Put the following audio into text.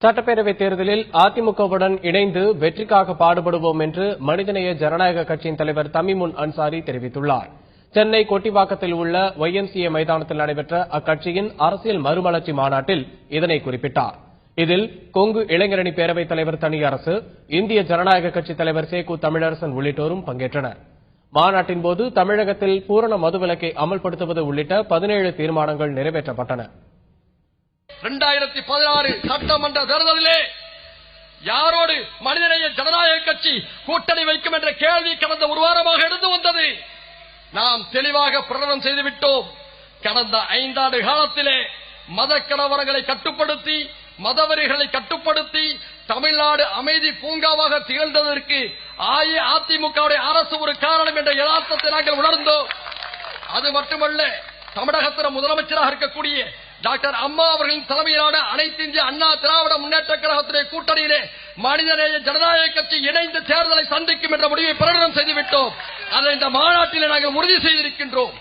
சட்டப்பேரவைத் தேர்தலில் அதிமுகவுடன் இணைந்து வெற்றிக்காக பாடுபடுவோம் என்று மனிதநேய ஜனநாயக கட்சியின் தலைவர் தமிமுன் அன்சாரி தெரிவித்துள்ளார். சென்னை கொட்டிவாக்கத்தில் உள்ள YMCA மைதானத்தில் நடைபெற்ற அக்கட்சியின் அரசியல் மறுமலர்ச்சி மாநாட்டில் இதனை குறிப்பிட்டார். இதில் கொங்கு இளைஞரணி பேரவைத் தலைவர் தனியரசு, இந்திய ஜனநாயக கட்சித் தலைவர் சேகு தமிழரசன் உள்ளிட்டோரும் பங்கேற்றனர். மாநாட்டின் போது தமிழகத்தில் பூரண மதுவிலக்கை அமல்படுத்துவது உள்ளிட்ட 17 தீர்மானங்கள் நிறைவேற்றப்பட்டன. 2016 சட்டமன்ற தேர்தலிலே யாரோடு மனிதநேய ஜனநாயக கட்சி கூட்டணி வைக்கும் என்ற கேள்வி கடந்த ஒரு வாரமாக எழுந்து வந்தது. நாம் தெளிவாக பிரகடனம் செய்துவிட்டோம். கடந்த 5 ஆண்டு காலத்திலே மத கலவரங்களை கட்டுப்படுத்தி, மதவெறிகளை கட்டுப்படுத்தி தமிழ்நாடு அமைதி பூங்காவாக திகழ்ந்ததற்கு அஇஅதிமுகவுடைய அரசு ஒரு காரணம் என்ற யதார்த்தத்தை நாங்கள் உணர்ந்தோம். அது மட்டுமல்ல, தமிழகத்தின் முதலமைச்சராக இருக்கக்கூடிய டாக்டர் அம்மா அவர்களின் தலைமையிலான அனைத்து இந்திய அண்ணா திராவிட முன்னேற்ற கழகத்துடைய கூட்டணியிலே மனிதநேய ஜனநாயக கட்சி இணைந்து தேர்தலை சந்திக்கும் என்ற முடிவை பிரகடனம் செய்துவிட்டோம். அதை இந்த மாநாட்டில் நாங்கள் உறுதி செய்திருக்கின்றோம்.